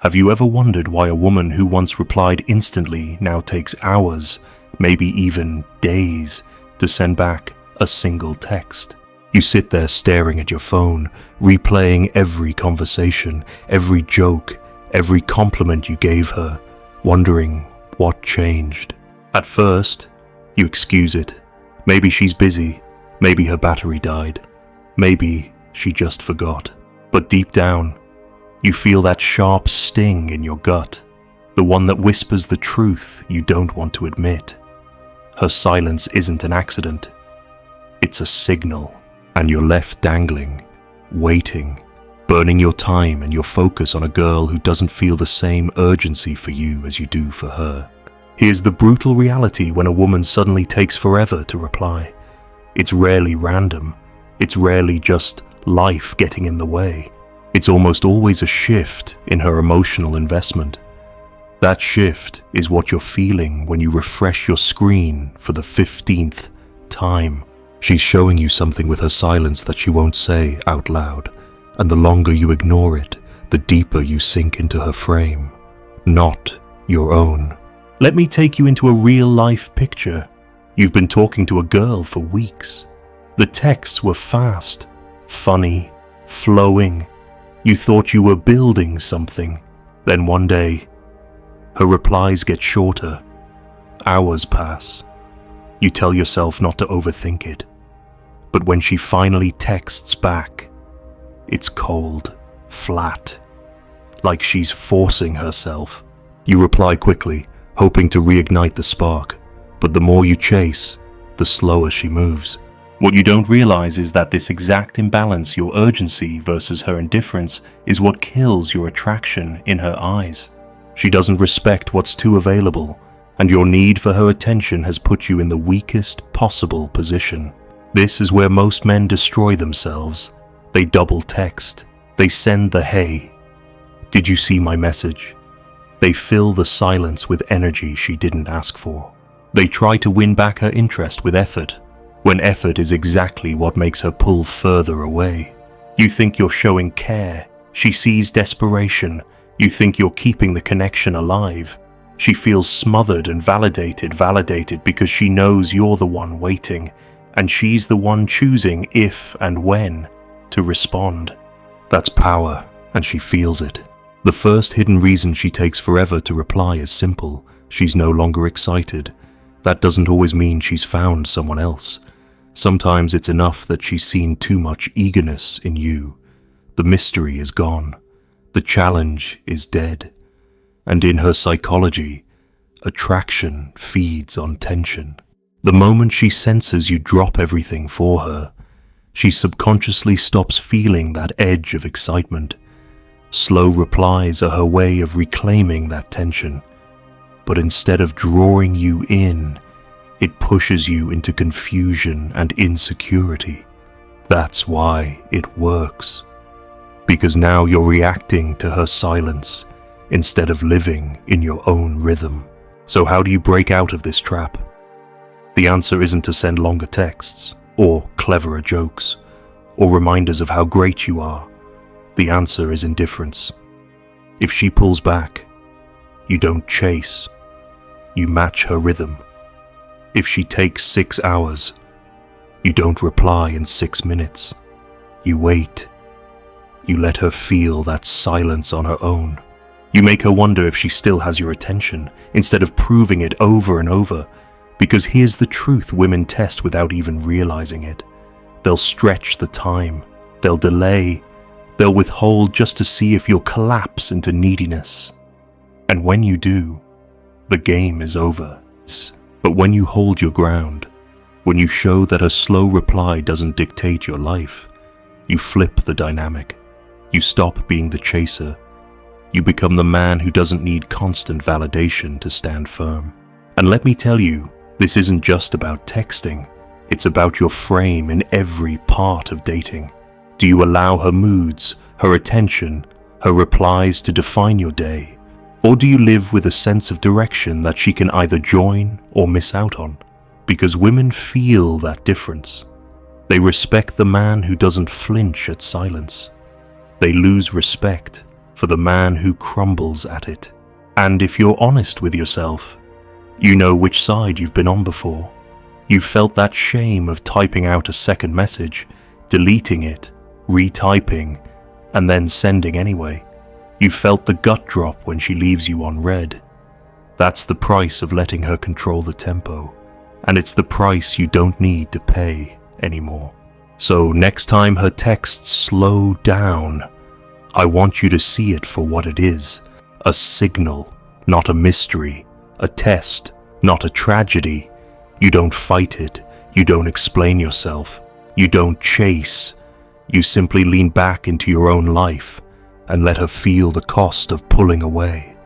Have you ever wondered why a woman who once replied instantly now takes hours, maybe even days, to send back a single text? You sit there staring at your phone, replaying every conversation, every joke, every compliment you gave her, wondering what changed. At first, you excuse it. Maybe she's busy, maybe her battery died, maybe she just forgot. But deep down, you feel that sharp sting in your gut, the one that whispers the truth you don't want to admit. Her silence isn't an accident. It's a signal, and you're left dangling, waiting, burning your time and your focus on a girl who doesn't feel the same urgency for you as you do for her. Here's the brutal reality when a woman suddenly takes forever to reply. It's rarely random. It's rarely just life getting in the way. It's almost always a shift in her emotional investment. That shift is what you're feeling when you refresh your screen for the 15th time. She's showing you something with her silence that she won't say out loud, and the longer you ignore it, the deeper you sink into her frame, not your own. Let me take you into a real-life picture. You've been talking to a girl for weeks. The texts were fast, funny, flowing. You thought you were building something. Then one day, her replies get shorter. Hours pass. You tell yourself not to overthink it. But when she finally texts back, it's cold, flat, like she's forcing herself. You reply quickly, hoping to reignite the spark, but the more you chase, the slower she moves. What you don't realize is that this exact imbalance, your urgency versus her indifference, is what kills your attraction in her eyes. She doesn't respect what's too available, and your need for her attention has put you in the weakest possible position. This is where most men destroy themselves. They double text. They send the "Hey, did you see my message?" They fill the silence with energy she didn't ask for. They try to win back her interest with effort, when effort is exactly what makes her pull further away. You think you're showing care. She sees desperation. You think you're keeping the connection alive. She feels smothered and validated because she knows you're the one waiting, and she's the one choosing if and when to respond. That's power, and she feels it. The first hidden reason she takes forever to reply is simple. She's no longer excited. That doesn't always mean she's found someone else. Sometimes it's enough that she's seen too much eagerness in you. The mystery is gone. The challenge is dead. And in her psychology, attraction feeds on tension. The moment she senses you drop everything for her, she subconsciously stops feeling that edge of excitement. Slow replies are her way of reclaiming that tension. But instead of drawing you in, it pushes you into confusion and insecurity. That's why it works. Because now you're reacting to her silence instead of living in your own rhythm. So how do you break out of this trap? The answer isn't to send longer texts, or cleverer jokes, or reminders of how great you are. The answer is indifference. If she pulls back, you don't chase. You match her rhythm. If she takes 6 hours, you don't reply in 6 minutes. You wait. You let her feel that silence on her own. You make her wonder if she still has your attention, instead of proving it over and over. Because here's the truth women test without even realizing it. They'll stretch the time. They'll delay. They'll withhold just to see if you'll collapse into neediness. And when you do, the game is over. But when you hold your ground, when you show that a slow reply doesn't dictate your life, you flip the dynamic. You stop being the chaser. You become the man who doesn't need constant validation to stand firm. And let me tell you, this isn't just about texting. It's about your frame in every part of dating. Do you allow her moods, her attention, her replies to define your day? Or do you live with a sense of direction that she can either join or miss out on? Because women feel that difference. They respect the man who doesn't flinch at silence. They lose respect for the man who crumbles at it. And if you're honest with yourself, you know which side you've been on before. You've felt that shame of typing out a second message, deleting it, retyping, and then sending anyway. You've felt the gut drop when she leaves you on read. That's the price of letting her control the tempo, and it's the price you don't need to pay anymore. So next time her texts slow down, I want you to see it for what it is, a signal, not a mystery, a test, not a tragedy. You don't fight it, you don't explain yourself, you don't chase, you simply lean back into your own life and let her feel the cost of pulling away,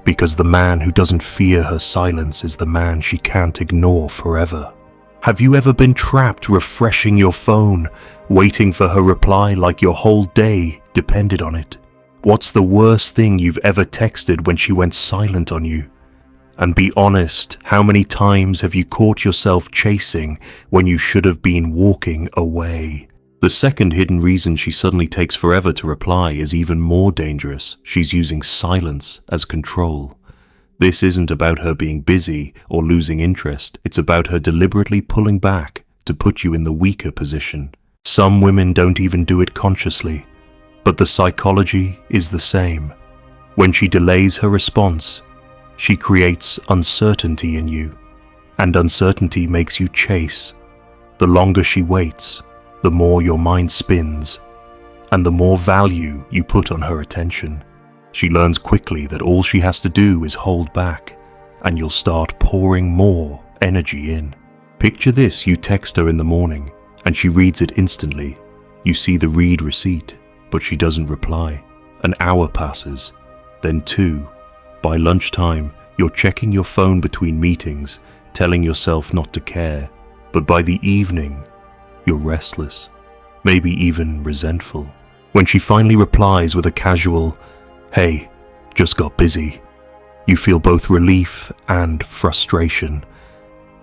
because the man who doesn't fear her silence is the man she can't ignore forever. Have you ever been trapped refreshing your phone, waiting for her reply like your whole day depended on it? What's the worst thing you've ever texted when she went silent on you? And be honest, how many times have you caught yourself chasing when you should have been walking away? The second hidden reason she suddenly takes forever to reply is even more dangerous. She's using silence as control. This isn't about her being busy or losing interest. It's about her deliberately pulling back to put you in the weaker position. Some women don't even do it consciously, but the psychology is the same. When she delays her response, she creates uncertainty in you, and uncertainty makes you chase. The longer she waits, the more your mind spins, and the more value you put on her attention. She learns quickly that all she has to do is hold back, and you'll start pouring more energy in. Picture this: you text her in the morning, and she reads it instantly. You see the read receipt, but she doesn't reply. An hour passes, then 2. By lunchtime, you're checking your phone between meetings, telling yourself not to care, but by the evening, you're restless, maybe even resentful. When she finally replies with a casual, "Hey, just got busy," you feel both relief and frustration.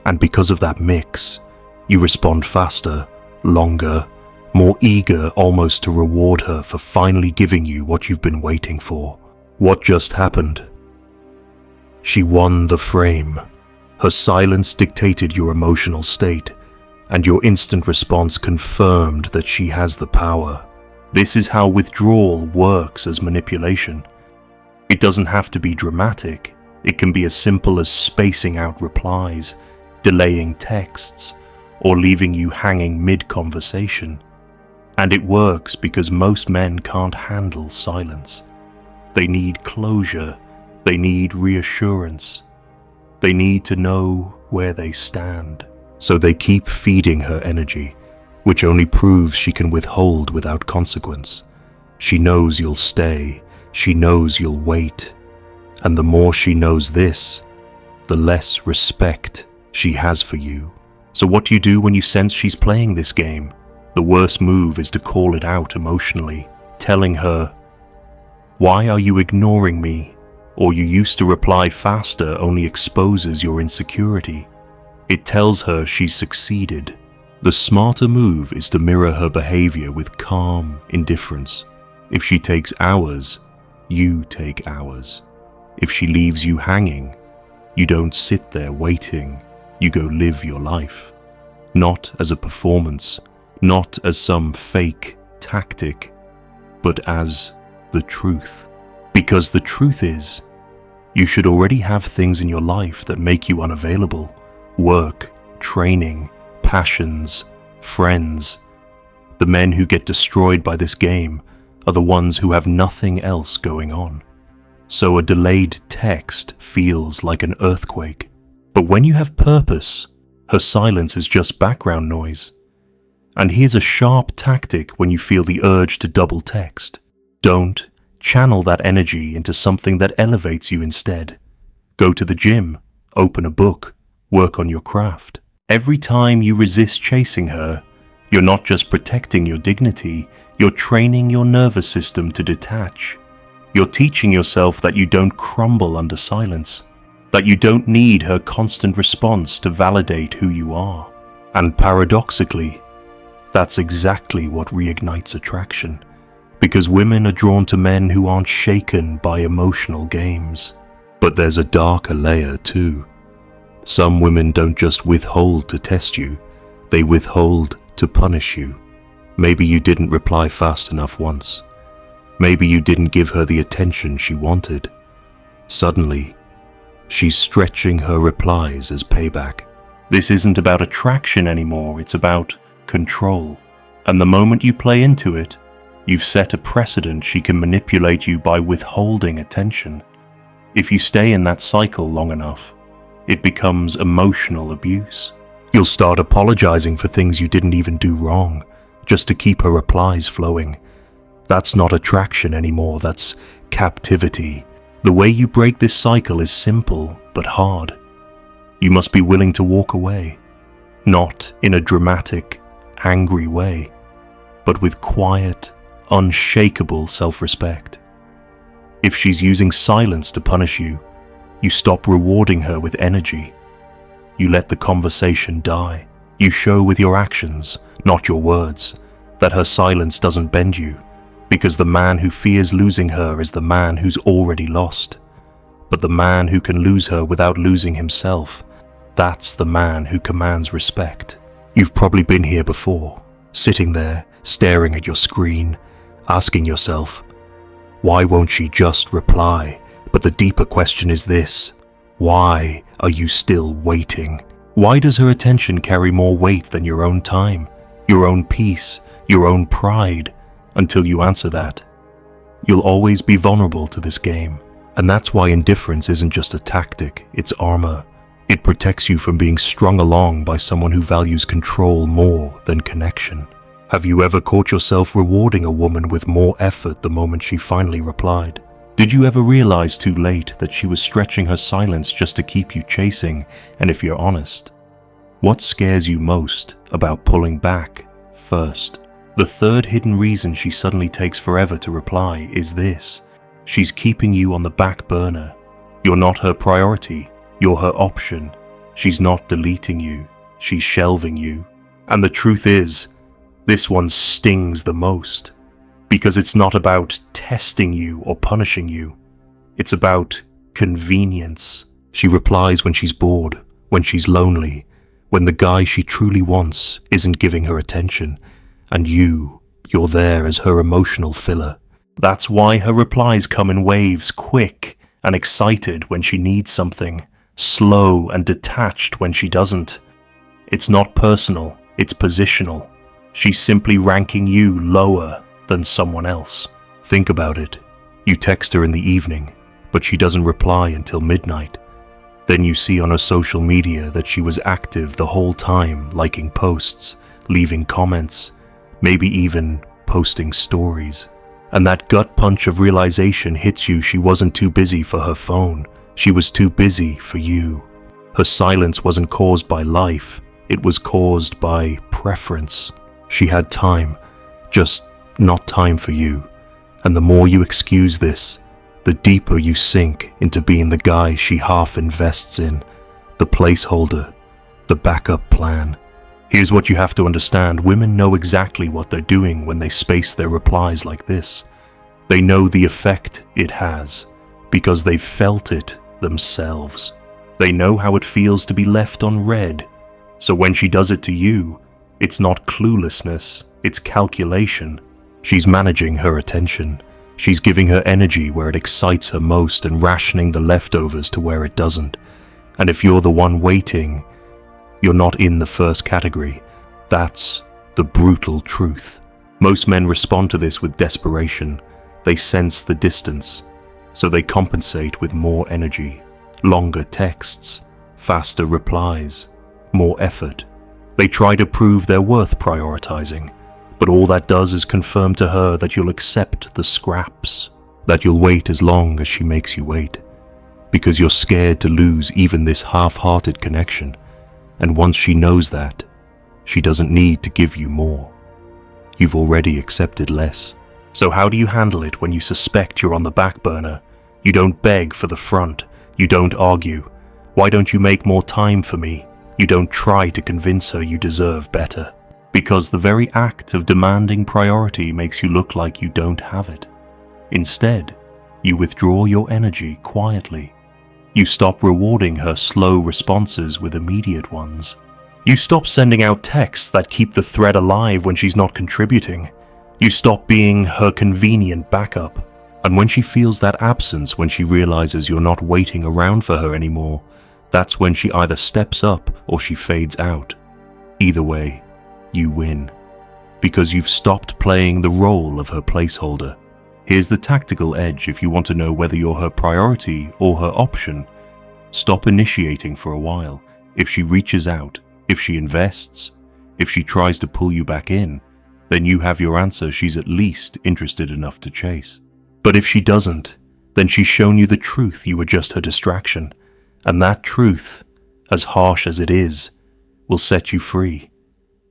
And because of that mix, you respond faster, longer, more eager almost to reward her for finally giving you what you've been waiting for. What just happened? She won the frame. Her silence dictated your emotional state, and your instant response confirmed that she has the power. This is how withdrawal works as manipulation. It doesn't have to be dramatic. It can be as simple as spacing out replies, delaying texts, or leaving you hanging mid-conversation. And it works because most men can't handle silence. They need closure. They need reassurance. They need to know where they stand. So they keep feeding her energy, which only proves she can withhold without consequence. She knows you'll stay. She knows you'll wait. And the more she knows this, the less respect she has for you. So what do you do when you sense she's playing this game? The worst move is to call it out emotionally, telling her, "Why are you ignoring me?" Or "You used to reply faster," only exposes your insecurity. It tells her she's succeeded. The smarter move is to mirror her behavior with calm indifference. If she takes hours, you take hours. If she leaves you hanging, you don't sit there waiting. You go live your life. Not as a performance, not as some fake tactic, but as the truth. Because the truth is, you should already have things in your life that make you unavailable. Work, training, passions, friends. The men who get destroyed by this game are the ones who have nothing else going on. So a delayed text feels like an earthquake. But when you have purpose, her silence is just background noise. And here's a sharp tactic when you feel the urge to double text. Don't channel that energy into something that elevates you instead. Go to the gym, open a book, work on your craft. Every time you resist chasing her, you're not just protecting your dignity, you're training your nervous system to detach. You're teaching yourself that you don't crumble under silence, that you don't need her constant response to validate who you are. And paradoxically, that's exactly what reignites attraction. Because women are drawn to men who aren't shaken by emotional games. But there's a darker layer too. Some women don't just withhold to test you, they withhold to punish you. Maybe you didn't reply fast enough once. Maybe you didn't give her the attention she wanted. Suddenly, she's stretching her replies as payback. This isn't about attraction anymore, it's about control. And the moment you play into it, you've set a precedent she can manipulate you by withholding attention. If you stay in that cycle long enough, it becomes emotional abuse. You'll start apologizing for things you didn't even do wrong, just to keep her replies flowing. That's not attraction anymore, that's captivity. The way you break this cycle is simple but hard. You must be willing to walk away, not in a dramatic, angry way, but with quiet, unshakable self-respect. If she's using silence to punish you, you stop rewarding her with energy. You let the conversation die. You show with your actions, not your words, that her silence doesn't bend you, because the man who fears losing her is the man who's already lost. But the man who can lose her without losing himself, that's the man who commands respect. You've probably been here before, sitting there, staring at your screen, asking yourself, why won't she just reply? But the deeper question is this: why are you still waiting? Why does her attention carry more weight than your own time, your own peace, your own pride? Until you answer that, you'll always be vulnerable to this game. And that's why indifference isn't just a tactic, it's armor. It protects you from being strung along by someone who values control more than connection. Have you ever caught yourself rewarding a woman with more effort the moment she finally replied? Did you ever realize too late that she was stretching her silence just to keep you chasing? And if you're honest, what scares you most about pulling back first? The third hidden reason she suddenly takes forever to reply is this: she's keeping you on the back burner. You're not her priority, you're her option. She's not deleting you, she's shelving you. And the truth is, this one stings the most. Because it's not about testing you or punishing you. It's about convenience. She replies when she's bored, when she's lonely, when the guy she truly wants isn't giving her attention, and you're there as her emotional filler. That's why her replies come in waves, quick and excited when she needs something, slow and detached when she doesn't. It's not personal, it's positional. She's simply ranking you lower than someone else. Think about it. You text her in the evening, but she doesn't reply until midnight. Then you see on her social media that she was active the whole time, liking posts, leaving comments, maybe even posting stories. And that gut punch of realization hits you. She wasn't too busy for her phone. She was too busy for you. Her silence wasn't caused by life. It was caused by preference. She had time, just not time for you. And the more you excuse this, the deeper you sink into being the guy she half invests in, the placeholder, the backup plan. Here's what you have to understand. Women know exactly what they're doing when they space their replies like this. They know the effect it has because they've felt it themselves. They know how it feels to be left unread. So when she does it to you, it's not cluelessness, it's calculation. She's managing her attention. She's giving her energy where it excites her most and rationing the leftovers to where it doesn't. And if you're the one waiting, you're not in the first category. That's the brutal truth. Most men respond to this with desperation. They sense the distance, so they compensate with more energy, longer texts, faster replies, more effort. They try to prove their worth prioritizing, but all that does is confirm to her that you'll accept the scraps, that you'll wait as long as she makes you wait, because you're scared to lose even this half-hearted connection. And once she knows that, she doesn't need to give you more. You've already accepted less. So how do you handle it when you suspect you're on the back burner? You don't beg for the front. You don't argue. Why don't you make more time for me? You don't try to convince her you deserve better. because the very act of demanding priority makes you look like you don't have it. Instead, you withdraw your energy quietly. You stop rewarding her slow responses with immediate ones. You stop sending out texts that keep the thread alive when she's not contributing. You stop being her convenient backup. And when she feels that absence, when she realizes you're not waiting around for her anymore, that's when she either steps up or she fades out. Either way, you win, because you've stopped playing the role of her placeholder. Here's the tactical edge if you want to know whether you're her priority or her option. Stop initiating for a while. If she reaches out, if she invests, if she tries to pull you back in, then you have your answer. She's at least interested enough to chase. But if she doesn't, then she's shown you the truth. You were just her distraction. And that truth, as harsh as it is, will set you free.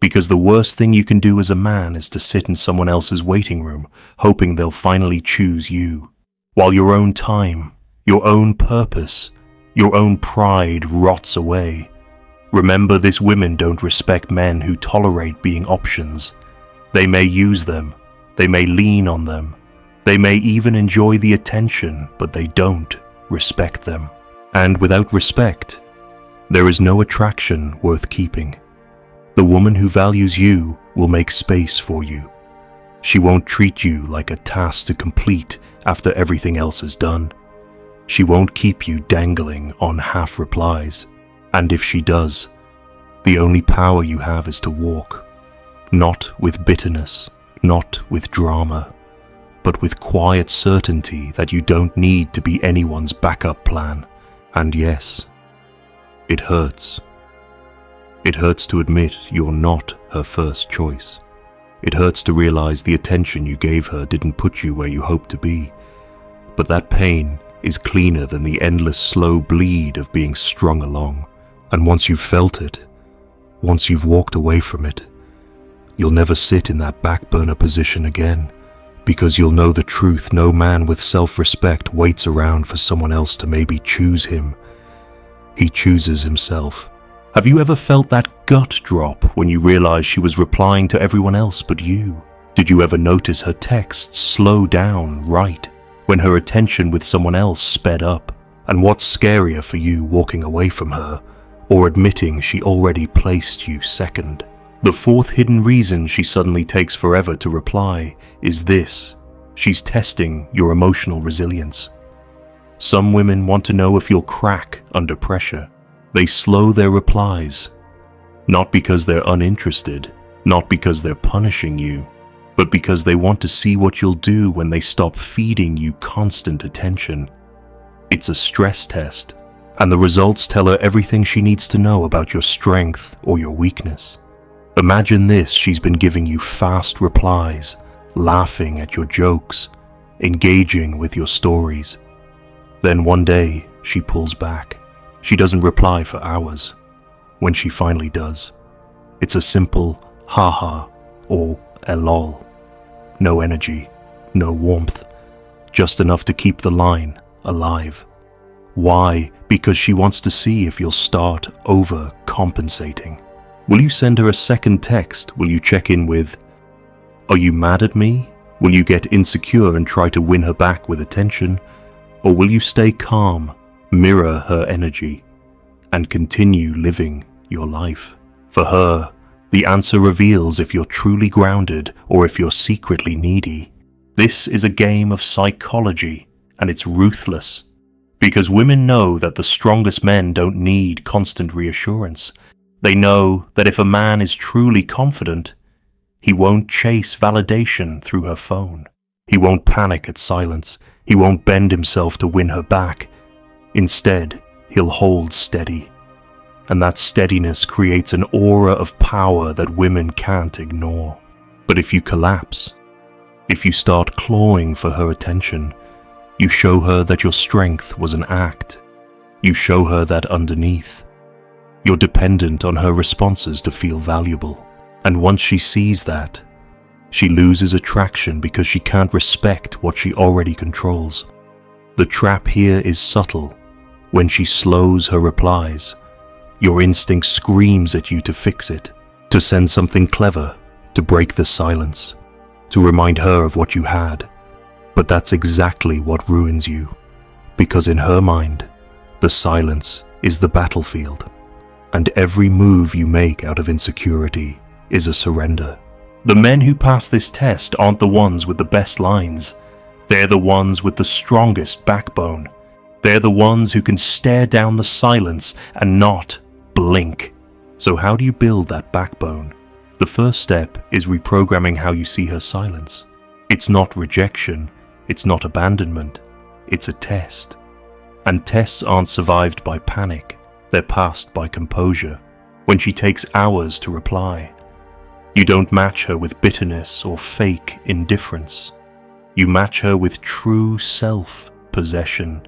Because the worst thing you can do as a man is to sit in someone else's waiting room, hoping they'll finally choose you, while your own time, your own purpose, your own pride rots away. Remember, these women don't respect men who tolerate being options. They may use them, they may lean on them, they may even enjoy the attention, but they don't respect them. And without respect, there is no attraction worth keeping. The woman who values you will make space for you. She won't treat you like a task to complete after everything else is done. She won't keep you dangling on half replies. And if she does, the only power you have is to walk, not with bitterness, not with drama, but with quiet certainty that you don't need to be anyone's backup plan. And yes, it hurts. It hurts to admit you're not her first choice. It hurts to realize the attention you gave her didn't put you where you hoped to be. But that pain is cleaner than the endless slow bleed of being strung along. And once you've felt it, once you've walked away from it, you'll never sit in that back burner position again, because you'll know the truth. No man with self-respect waits around for someone else to maybe choose him. He chooses himself. Have you ever felt that gut drop when you realized she was replying to everyone else but you? Did you ever notice her texts slow down right when her attention with someone else sped up? And what's scarier for you, walking away from her or admitting she already placed you second? The fourth hidden reason she suddenly takes forever to reply is this: she's testing your emotional resilience. Some women want to know if you'll crack under pressure. They slow their replies, not because they're uninterested, not because they're punishing you, but because they want to see what you'll do when they stop feeding you constant attention. It's a stress test, and the results tell her everything she needs to know about your strength or your weakness. Imagine this: she's been giving you fast replies, laughing at your jokes, engaging with your stories. Then one day, she pulls back. She doesn't reply for hours. When she finally does, it's a simple haha or a lol. No energy, no warmth, just enough to keep the line alive. Why? Because she wants to see if you'll start overcompensating. Will you send her a second text? Will you check in with, "Are you mad at me?" Will you get insecure and try to win her back with attention? Or will you stay calm, mirror her energy, and continue living your life? For her, the answer reveals if you're truly grounded or if you're secretly needy. This is a game of psychology, and it's ruthless. Because women know that the strongest men don't need constant reassurance. They know that if a man is truly confident, he won't chase validation through her phone. He won't panic at silence. He won't bend himself to win her back. Instead, he'll hold steady. And that steadiness creates an aura of power that women can't ignore. But if you collapse, if you start clawing for her attention, you show her that your strength was an act. You show her that underneath, you're dependent on her responses to feel valuable. And once she sees that, she loses attraction because she can't respect what she already controls. The trap here is subtle. When she slows her replies, your instinct screams at you to fix it. to send something clever, to break the silence, to remind her of what you had. But that's exactly what ruins you, because in her mind, the silence is the battlefield, and every move you make out of insecurity is a surrender. The men who pass this test aren't the ones with the best lines. They're the ones with the strongest backbone. They're the ones who can stare down the silence and not blink. So how do you build that backbone? The first step is reprogramming how you see her silence. It's not rejection, it's not abandonment, it's a test. And tests aren't survived by panic, they're passed by composure. When she takes hours to reply, you don't match her with bitterness or fake indifference. You match her with true self-possession.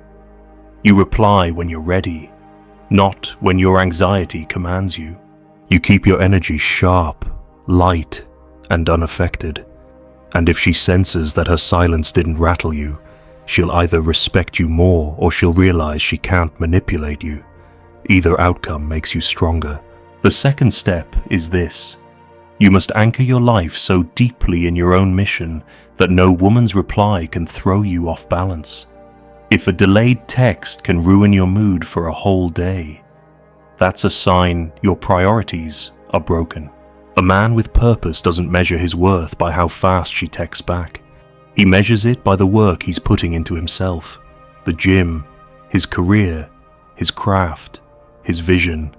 You reply when you're ready, not when your anxiety commands you. You keep your energy sharp, light, and unaffected. And if she senses that her silence didn't rattle you, she'll either respect you more or she'll realize she can't manipulate you. Either outcome makes you stronger. The second step is this. You must anchor your life so deeply in your own mission that no woman's reply can throw you off balance. If a delayed text can ruin your mood for a whole day, that's a sign your priorities are broken. A man with purpose doesn't measure his worth by how fast she texts back. He measures it by the work he's putting into himself, the gym, his career, his craft, his vision.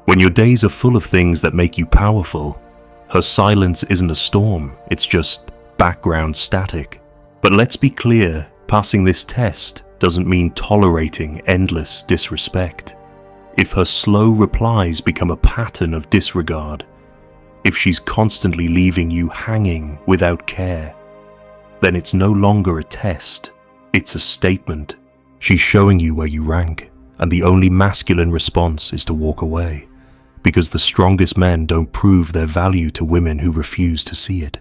When your days are full of things that make you powerful, her silence isn't a storm, it's just background static. But let's be clear, passing this test doesn't mean tolerating endless disrespect. If her slow replies become a pattern of disregard, if she's constantly leaving you hanging without care, then it's no longer a test, it's a statement. She's showing you where you rank, and the only masculine response is to walk away. Because the strongest men don't prove their value to women who refuse to see it.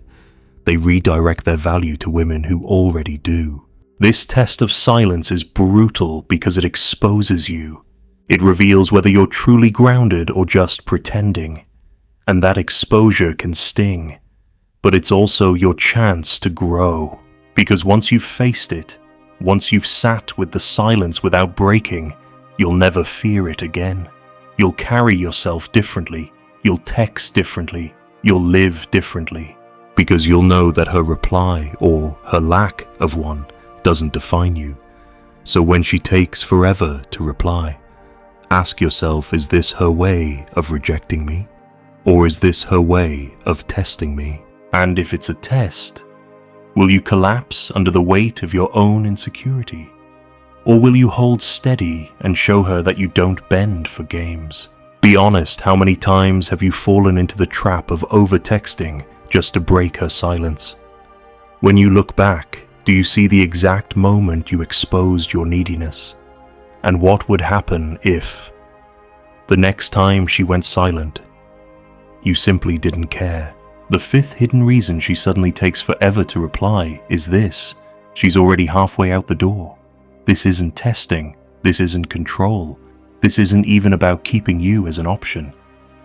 They redirect their value to women who already do. This test of silence is brutal because it exposes you. It reveals whether you're truly grounded or just pretending. And that exposure can sting. But it's also your chance to grow. Because once you've faced it, once you've sat with the silence without breaking, you'll never fear it again. You'll carry yourself differently, you'll text differently, you'll live differently, because you'll know that her reply, or her lack of one, doesn't define you. So when she takes forever to reply, ask yourself, is this her way of rejecting me? Or is this her way of testing me? And if it's a test, will you collapse under the weight of your own insecurity? Or will you hold steady and show her that you don't bend for games? Be honest, how many times have you fallen into the trap of over-texting just to break her silence? When you look back, do you see the exact moment you exposed your neediness? And what would happen if, the next time she went silent, you simply didn't care? The fifth hidden reason she suddenly takes forever to reply is this: she's already halfway out the door. This isn't testing, this isn't control, this isn't even about keeping you as an option.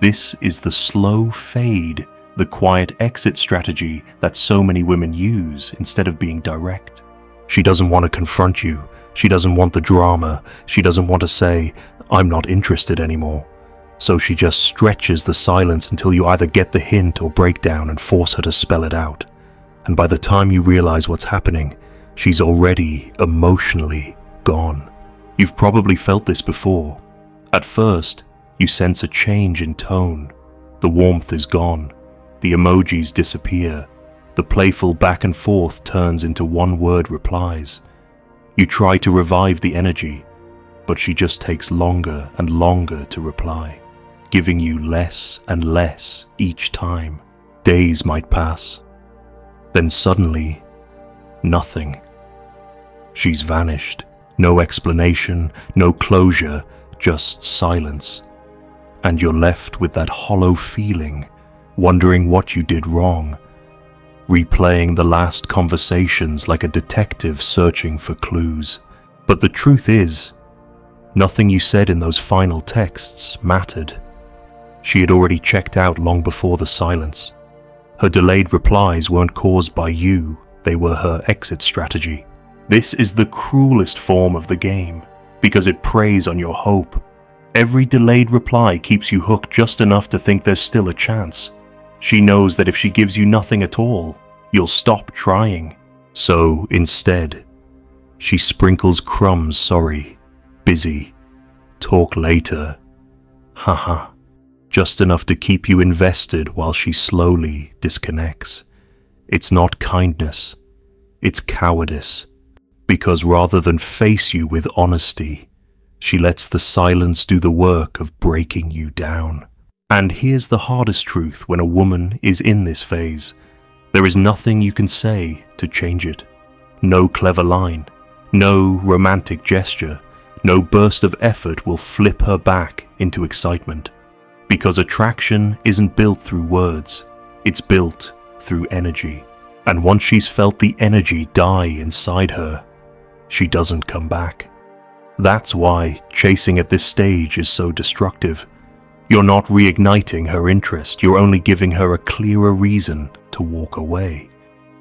This is the slow fade, the quiet exit strategy that so many women use instead of being direct. She doesn't want to confront you, she doesn't want the drama, she doesn't want to say, I'm not interested anymore. So she just stretches the silence until you either get the hint or break down and force her to spell it out. And by the time you realize what's happening, she's already emotionally gone. You've probably felt this before. At first, you sense a change in tone. The warmth is gone. The emojis disappear. The playful back and forth turns into one-word replies. You try to revive the energy, but she just takes longer and longer to reply, giving you less and less each time. Days might pass. Then suddenly, nothing. She's vanished. No explanation, no closure, just silence. And you're left with that hollow feeling, wondering what you did wrong, replaying the last conversations like a detective searching for clues. But the truth is, nothing you said in those final texts mattered. She had already checked out long before the silence. Her delayed replies weren't caused by you, they were her exit strategy. This is the cruelest form of the game, because it preys on your hope. Every delayed reply keeps you hooked just enough to think there's still a chance. She knows that if she gives you nothing at all, you'll stop trying. So instead, she sprinkles crumbs, sorry, busy, talk later, haha, just enough to keep you invested while she slowly disconnects. It's not kindness, it's cowardice, because rather than face you with honesty, she lets the silence do the work of breaking you down. And here's the hardest truth when a woman is in this phase. There is nothing you can say to change it. No clever line, no romantic gesture, no burst of effort will flip her back into excitement. Because attraction isn't built through words, it's built through energy. And once she's felt the energy die inside her, she doesn't come back. That's why chasing at this stage is so destructive. You're not reigniting her interest, you're only giving her a clearer reason to walk away.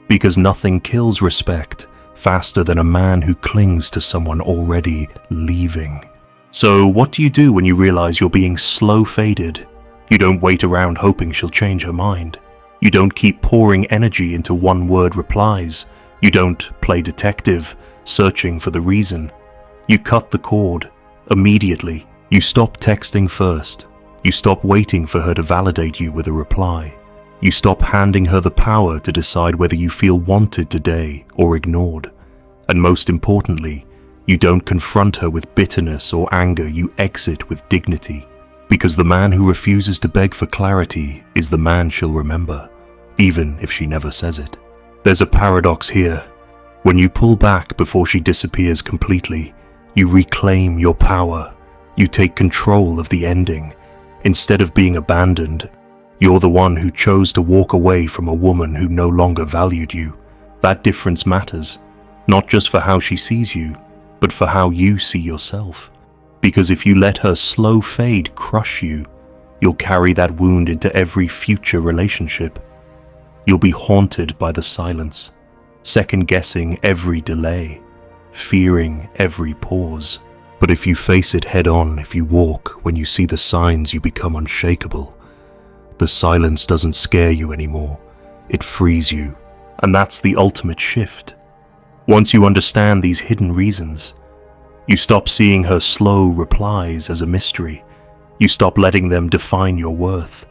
Because nothing kills respect faster than a man who clings to someone already leaving. So what do you do when you realize you're being slow faded? You don't wait around hoping she'll change her mind. You don't keep pouring energy into one-word replies. You don't play detective, searching for the reason. You cut the cord immediately. You stop texting first. You stop waiting for her to validate you with a reply. You stop handing her the power to decide whether you feel wanted today or ignored. And most importantly, you don't confront her with bitterness or anger, you exit with dignity. Because the man who refuses to beg for clarity is the man she'll remember, even if she never says it. There's a paradox here. When you pull back before she disappears completely, you reclaim your power. You take control of the ending. Instead of being abandoned, you're the one who chose to walk away from a woman who no longer valued you. That difference matters, not just for how she sees you, but for how you see yourself. Because if you let her slow fade crush you, you'll carry that wound into every future relationship. You'll be haunted by the silence, second-guessing every delay, fearing every pause. But if you face it head-on, if you walk when you see the signs, you become unshakable. The silence doesn't scare you anymore, it frees you. And that's the ultimate shift. Once you understand these hidden reasons, you stop seeing her slow replies as a mystery. You stop letting them define your worth.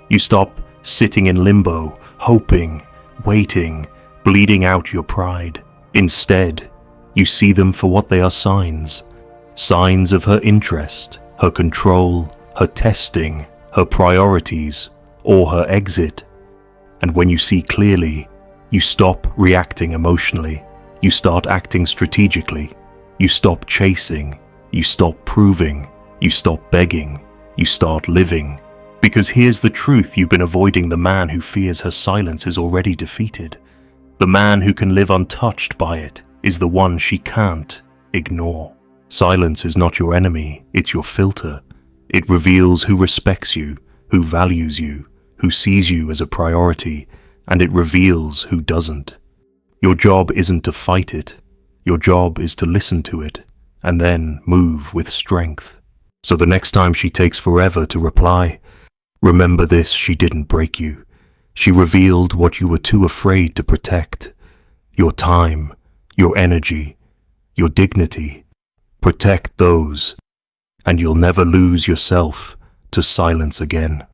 You stop sitting in limbo, hoping, waiting, bleeding out your pride. Instead, you see them for what they are: signs. Signs of her interest, her control, her testing, her priorities, or her exit. And when you see clearly, you stop reacting emotionally. You start acting strategically. You stop chasing. You stop proving. You stop begging. You start living. Because here's the truth you've been avoiding: the man who fears her silence is already defeated. The man who can live untouched by it is the one she can't ignore. Silence is not your enemy, it's your filter. It reveals who respects you, who values you, who sees you as a priority, and it reveals who doesn't. Your job isn't to fight it. Your job is to listen to it, and then move with strength. So the next time she takes forever to reply, remember this: she didn't break you. She revealed what you were too afraid to protect. Your time, your energy, your dignity. Protect those, and you'll never lose yourself to silence again.